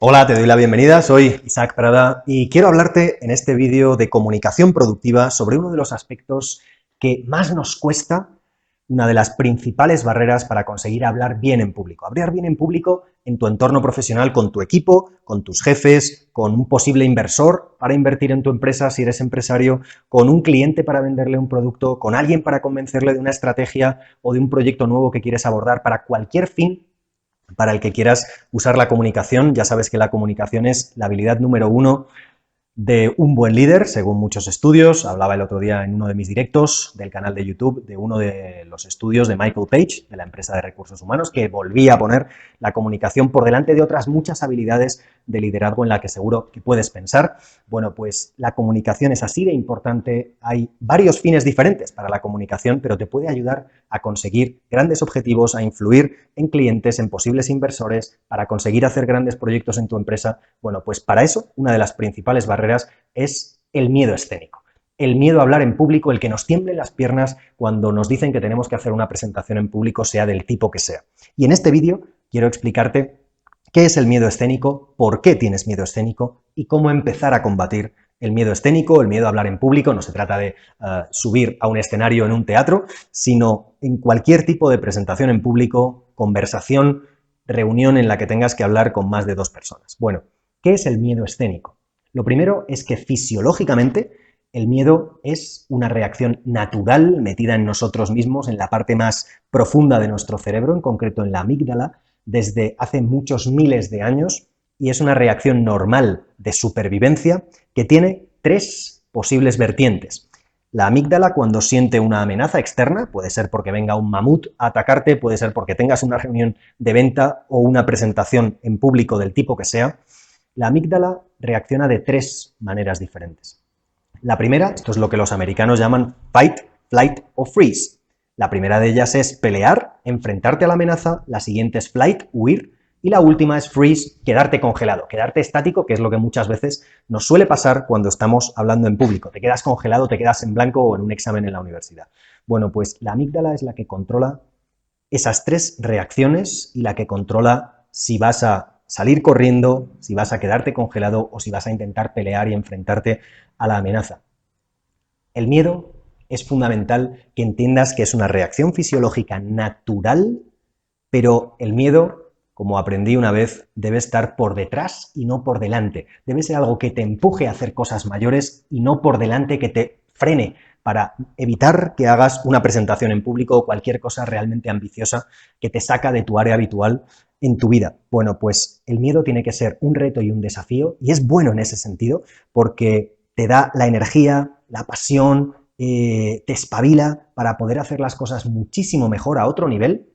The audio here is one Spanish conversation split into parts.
Hola, te doy la bienvenida, soy Isaac Prada y quiero hablarte en este vídeo de comunicación productiva sobre uno de los aspectos que más nos cuesta, una de las principales barreras para conseguir hablar bien en público. Hablar bien en público en tu entorno profesional, con tu equipo, con tus jefes, con un posible inversor para invertir en tu empresa si eres empresario, con un cliente para venderle un producto, con alguien para convencerle de una estrategia o de un proyecto nuevo que quieres abordar, para cualquier fin para el que quieras usar la comunicación. Ya sabes que la comunicación es la habilidad número uno de un buen líder, según muchos estudios. Hablaba el otro día en uno de mis directos del canal de YouTube de uno de los estudios de Michael Page, de la empresa de recursos humanos, que volvía a poner la comunicación por delante de otras muchas habilidades de liderazgo en la que seguro que puedes pensar. Bueno, pues la comunicación es así de importante. Hay varios fines diferentes para la comunicación, pero te puede ayudar a conseguir grandes objetivos, a influir en clientes, en posibles inversores, para conseguir hacer grandes proyectos en tu empresa. Bueno, pues para eso, una de las principales barreras es el miedo escénico. El miedo a hablar en público, el que nos tiemblen las piernas cuando nos dicen que tenemos que hacer una presentación en público, sea del tipo que sea. Y en este vídeo quiero explicarte qué es el miedo escénico, por qué tienes miedo escénico y cómo empezar a combatir el miedo escénico, el miedo a hablar en público. No se trata de subir a un escenario en un teatro, sino en cualquier tipo de presentación en público, conversación, reunión en la que tengas que hablar con más de dos personas. Bueno, ¿qué es el miedo escénico? Lo primero es que fisiológicamente el miedo es una reacción natural metida en nosotros mismos, en la parte más profunda de nuestro cerebro, en concreto en la amígdala, desde hace muchos miles de años, y es una reacción normal de supervivencia que tiene tres posibles vertientes. La amígdala, cuando siente una amenaza externa, puede ser porque venga un mamut a atacarte, puede ser porque tengas una reunión de venta o una presentación en público del tipo que sea, la amígdala reacciona de tres maneras diferentes. La primera, esto es lo que los americanos llaman fight, flight o freeze. La primera de ellas es pelear, enfrentarte a la amenaza, la siguiente es flight, huir, y la última es freeze, quedarte congelado, quedarte estático, que es lo que muchas veces nos suele pasar cuando estamos hablando en público. Te quedas congelado, te quedas en blanco o en un examen en la universidad. Bueno, pues la amígdala es la que controla esas tres reacciones y la que controla si vas a salir corriendo, si vas a quedarte congelado o si vas a intentar pelear y enfrentarte a la amenaza. El miedo es fundamental que entiendas que es una reacción fisiológica natural, pero el miedo, como aprendí una vez, debe estar por detrás y no por delante. Debe ser algo que te empuje a hacer cosas mayores y no por delante que te frene para evitar que hagas una presentación en público o cualquier cosa realmente ambiciosa que te saca de tu área habitual en tu vida. Bueno, pues el miedo tiene que ser un reto y un desafío, y es bueno en ese sentido porque te da la energía, la pasión, te espabila para poder hacer las cosas muchísimo mejor a otro nivel,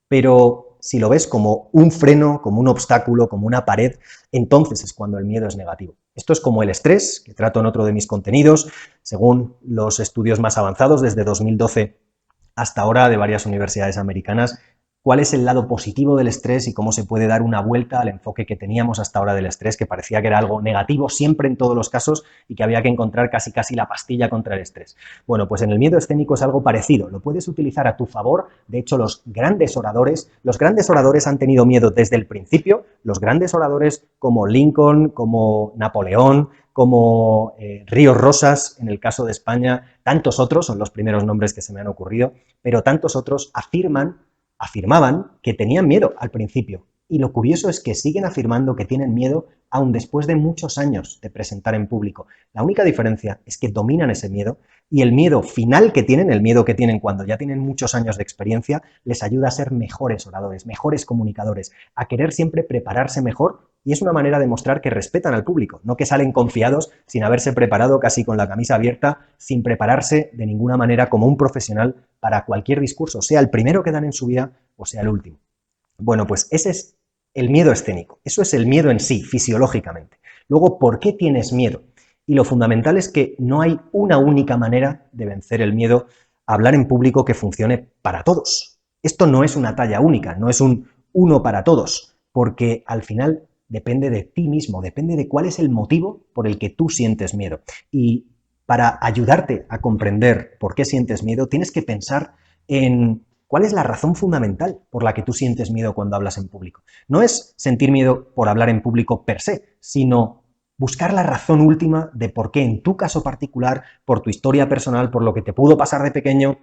pero si lo ves como un freno, como un obstáculo, como una pared, entonces es cuando el miedo es negativo. Esto es como el estrés, que trato en otro de mis contenidos, según los estudios más avanzados desde 2012 hasta ahora de varias universidades americanas. ¿Cuál es el lado positivo del estrés y cómo se puede dar una vuelta al enfoque que teníamos hasta ahora del estrés, que parecía que era algo negativo siempre en todos los casos y que había que encontrar casi la pastilla contra el estrés? Bueno, pues en el miedo escénico es algo parecido, lo puedes utilizar a tu favor. De hecho, los grandes oradores han tenido miedo desde el principio. Los grandes oradores como Lincoln, como Napoleón, como Ríos Rosas, en el caso de España, tantos otros, son los primeros nombres que se me han ocurrido, pero tantos otros afirmaban que tenían miedo al principio. Y lo curioso es que siguen afirmando que tienen miedo aún después de muchos años de presentar en público. La única diferencia es que dominan ese miedo, y el miedo final que tienen, el miedo que tienen cuando ya tienen muchos años de experiencia, les ayuda a ser mejores oradores, mejores comunicadores, a querer siempre prepararse mejor, y es una manera de mostrar que respetan al público, no que salen confiados sin haberse preparado, casi con la camisa abierta, sin prepararse de ninguna manera como un profesional para cualquier discurso, sea el primero que dan en su vida o sea el último. Bueno, pues ese es el miedo escénico, eso es el miedo en sí, fisiológicamente. Luego, ¿por qué tienes miedo? Y lo fundamental es que no hay una única manera de vencer el miedo a hablar en público que funcione para todos. Esto no es una talla única, no es un uno para todos, porque al final depende de ti mismo, depende de cuál es el motivo por el que tú sientes miedo. Y para ayudarte a comprender por qué sientes miedo, tienes que pensar en ¿Cuál es la razón fundamental por la que tú sientes miedo cuando hablas en público? No es sentir miedo por hablar en público per se, sino buscar la razón última de por qué en tu caso particular, por tu historia personal, por lo que te pudo pasar de pequeño.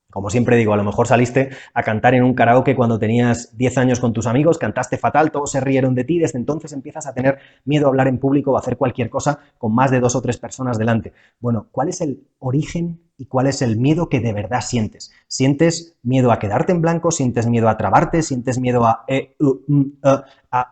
Como siempre digo, a lo mejor saliste a cantar en un karaoke cuando tenías 10 años con tus amigos, cantaste fatal, todos se rieron de ti, desde entonces empiezas a tener miedo a hablar en público o a hacer cualquier cosa con más de 2 o 3 personas delante. Bueno, ¿cuál es el origen y cuál es el miedo que de verdad sientes? ¿Sientes miedo a quedarte en blanco? ¿Sientes miedo a trabarte? ¿Sientes miedo a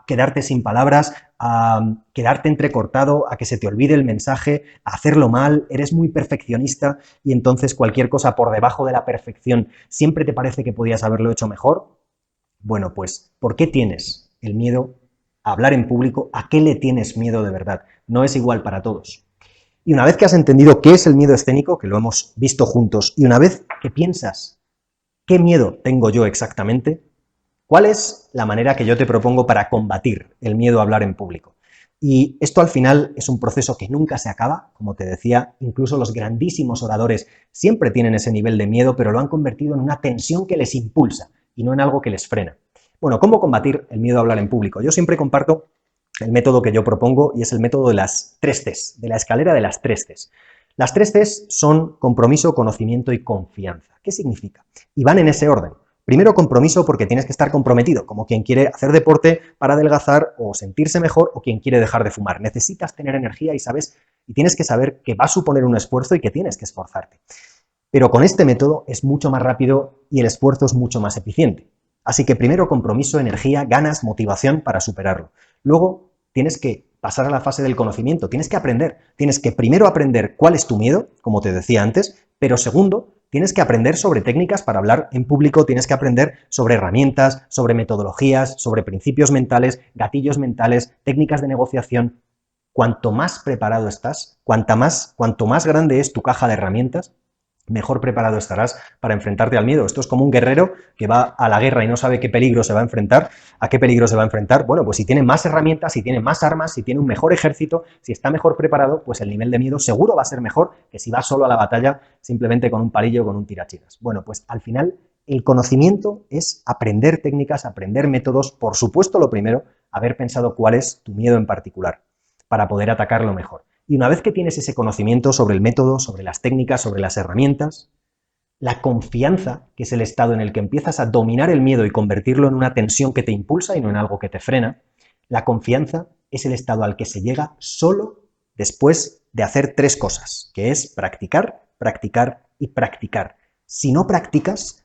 quedarte sin palabras? ¿A quedarte entrecortado? ¿A que se te olvide el mensaje? ¿A hacerlo mal? ¿Eres muy perfeccionista y entonces cualquier cosa por debajo de la perfección siempre te parece que podías haberlo hecho mejor? Bueno, pues, ¿por qué tienes el miedo a hablar en público? ¿A qué le tienes miedo de verdad? No es igual para todos. Y una vez que has entendido qué es el miedo escénico, que lo hemos visto juntos, y una vez que piensas qué miedo tengo yo exactamente, ¿cuál es la manera que yo te propongo para combatir el miedo a hablar en público? Y esto al final es un proceso que nunca se acaba, como te decía, incluso los grandísimos oradores siempre tienen ese nivel de miedo, pero lo han convertido en una tensión que les impulsa y no en algo que les frena. Bueno, ¿cómo combatir el miedo a hablar en público? Yo siempre comparto el método que yo propongo y es el método de las 3 Cs, de la escalera de las 3 Cs. Las 3 Cs son compromiso, conocimiento y confianza. ¿Qué significa? Y van en ese orden. Primero, compromiso, porque tienes que estar comprometido, como quien quiere hacer deporte para adelgazar o sentirse mejor, o quien quiere dejar de fumar. Necesitas tener energía y tienes que saber que va a suponer un esfuerzo y que tienes que esforzarte. Pero con este método es mucho más rápido y el esfuerzo es mucho más eficiente. Así que primero compromiso, energía, ganas, motivación para superarlo. Luego tienes que pasar a la fase del conocimiento, tienes que aprender. Tienes que primero aprender cuál es tu miedo, como te decía antes, pero segundo, tienes que aprender sobre técnicas para hablar en público, tienes que aprender sobre herramientas, sobre metodologías, sobre principios mentales, gatillos mentales, técnicas de negociación. Cuanto más preparado estás, cuanto más grande es tu caja de herramientas, mejor preparado estarás para enfrentarte al miedo. Esto es como un guerrero que va a la guerra y no sabe qué peligro se va a enfrentar. ¿A qué peligro se va a enfrentar? Bueno, pues si tiene más herramientas, si tiene más armas, si tiene un mejor ejército, si está mejor preparado, pues el nivel de miedo seguro va a ser mejor que si va solo a la batalla simplemente con un palillo o con un tirachinas. Bueno, pues al final el conocimiento es aprender técnicas, aprender métodos. Por supuesto, lo primero, haber pensado cuál es tu miedo en particular para poder atacarlo mejor. Y una vez que tienes ese conocimiento sobre el método, sobre las técnicas, sobre las herramientas, la confianza, que es el estado en el que empiezas a dominar el miedo y convertirlo en una tensión que te impulsa y no en algo que te frena, la confianza es el estado al que se llega solo después de hacer 3 cosas, que es practicar, practicar y practicar. Si no practicas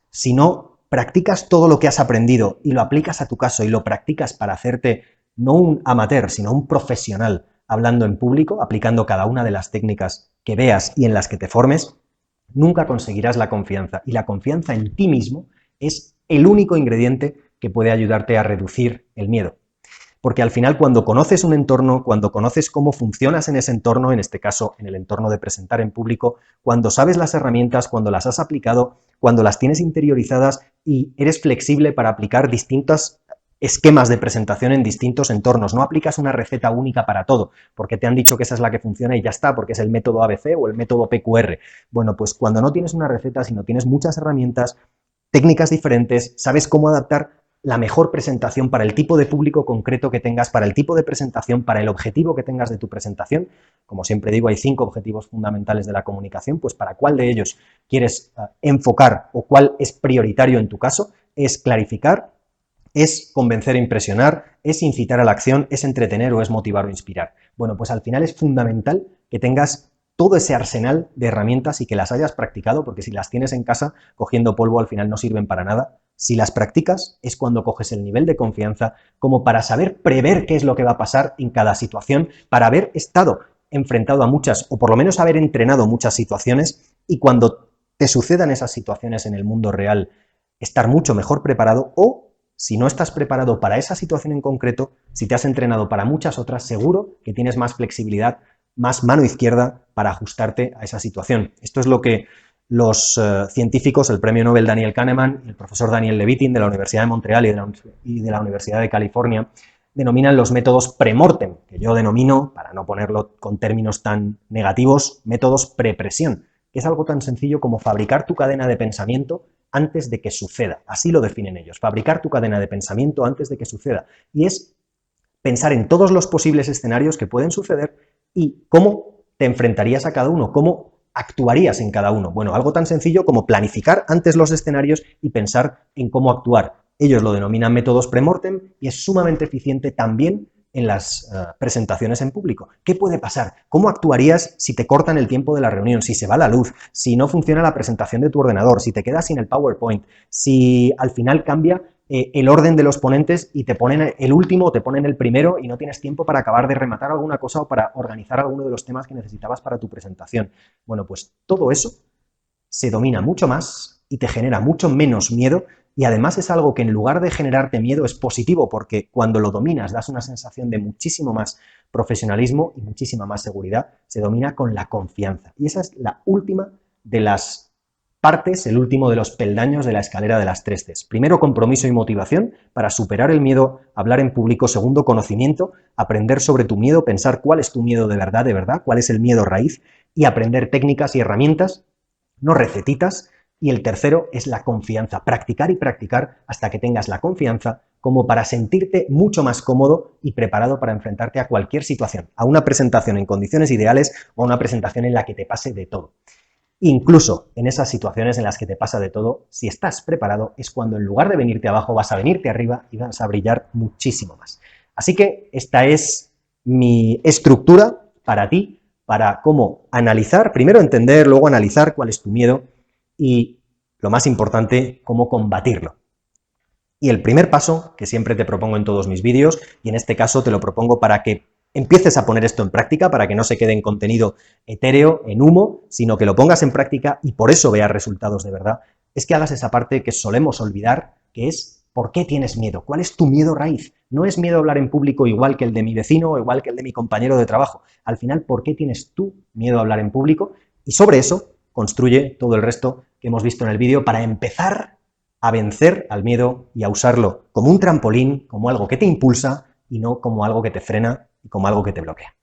todo lo que has aprendido y lo aplicas a tu caso y lo practicas para hacerte no un amateur, sino un profesional hablando en público, aplicando cada una de las técnicas que veas y en las que te formes, nunca conseguirás la confianza. Y la confianza en ti mismo es el único ingrediente que puede ayudarte a reducir el miedo. Porque al final, cuando conoces un entorno, cuando conoces cómo funcionas en ese entorno, en este caso en el entorno de presentar en público, cuando sabes las herramientas, cuando las has aplicado, cuando las tienes interiorizadas y eres flexible para aplicar distintos esquemas de presentación en distintos entornos. No aplicas una receta única para todo, porque te han dicho que esa es la que funciona y ya está, porque es el método ABC o el método PQR. Bueno, pues cuando no tienes una receta, sino tienes muchas herramientas, técnicas diferentes, sabes cómo adaptar la mejor presentación para el tipo de público concreto que tengas, para el tipo de presentación, para el objetivo que tengas de tu presentación. Como siempre digo, hay 5 objetivos fundamentales de la comunicación, pues para cuál de ellos quieres enfocar o cuál es prioritario en tu caso, es clarificar, es convencer e impresionar, es incitar a la acción, es entretener o es motivar o inspirar. Bueno, pues al final es fundamental que tengas todo ese arsenal de herramientas y que las hayas practicado, porque si las tienes en casa cogiendo polvo al final no sirven para nada. Si las practicas es cuando coges el nivel de confianza como para saber prever qué es lo que va a pasar en cada situación, para haber estado enfrentado a muchas, o por lo menos haber entrenado muchas situaciones, y cuando te sucedan esas situaciones en el mundo real, estar mucho mejor preparado, o si no estás preparado para esa situación en concreto, si te has entrenado para muchas otras, seguro que tienes más flexibilidad, más mano izquierda para ajustarte a esa situación. Esto es lo que los científicos, el premio Nobel Daniel Kahneman y el profesor Daniel Levitin de la Universidad de Montreal y de la Universidad de California denominan los métodos pre-mortem, que yo denomino, para no ponerlo con términos tan negativos, métodos pre-presión, que es algo tan sencillo como fabricar tu cadena de pensamiento antes de que suceda. Así lo definen ellos, fabricar tu cadena de pensamiento antes de que suceda. Y es pensar en todos los posibles escenarios que pueden suceder y cómo te enfrentarías a cada uno, cómo actuarías en cada uno. Bueno, algo tan sencillo como planificar antes los escenarios y pensar en cómo actuar. Ellos lo denominan métodos pre-mortem y es sumamente eficiente también en las presentaciones en público. ¿Qué puede pasar? ¿Cómo actuarías si te cortan el tiempo de la reunión, si se va la luz, si no funciona la presentación de tu ordenador, si te quedas sin el PowerPoint, si al final cambia el orden de los ponentes y te ponen el último o te ponen el primero y no tienes tiempo para acabar de rematar alguna cosa o para organizar alguno de los temas que necesitabas para tu presentación? Bueno, pues todo eso se domina mucho más y te genera mucho menos miedo. Y además es algo que en lugar de generarte miedo es positivo porque cuando lo dominas das una sensación de muchísimo más profesionalismo y muchísima más seguridad. Se domina con la confianza. Y esa es la última de las partes, el último de los peldaños de la escalera de las 3 Cs. Primero, compromiso y motivación para superar el miedo a hablar en público. Segundo, conocimiento, aprender sobre tu miedo, pensar cuál es tu miedo de verdad, cuál es el miedo raíz y aprender técnicas y herramientas, no recetitas. Y el tercero es la confianza, practicar y practicar hasta que tengas la confianza como para sentirte mucho más cómodo y preparado para enfrentarte a cualquier situación, a una presentación en condiciones ideales o a una presentación en la que te pase de todo. Incluso en esas situaciones en las que te pasa de todo, si estás preparado, es cuando en lugar de venirte abajo vas a venirte arriba y vas a brillar muchísimo más. Así que esta es mi estructura para ti, para cómo analizar, primero entender, luego analizar cuál es tu miedo y, lo más importante, cómo combatirlo. Y el primer paso, que siempre te propongo en todos mis vídeos, y en este caso te lo propongo para que empieces a poner esto en práctica, para que no se quede en contenido etéreo, en humo, sino que lo pongas en práctica y por eso veas resultados de verdad, es que hagas esa parte que solemos olvidar, que es ¿por qué tienes miedo? ¿Cuál es tu miedo raíz? No es miedo a hablar en público igual que el de mi vecino o igual que el de mi compañero de trabajo. Al final, ¿por qué tienes tú miedo a hablar en público? Y sobre eso construye todo el resto que hemos visto en el vídeo para empezar a vencer al miedo y a usarlo como un trampolín, como algo que te impulsa y no como algo que te frena y como algo que te bloquea.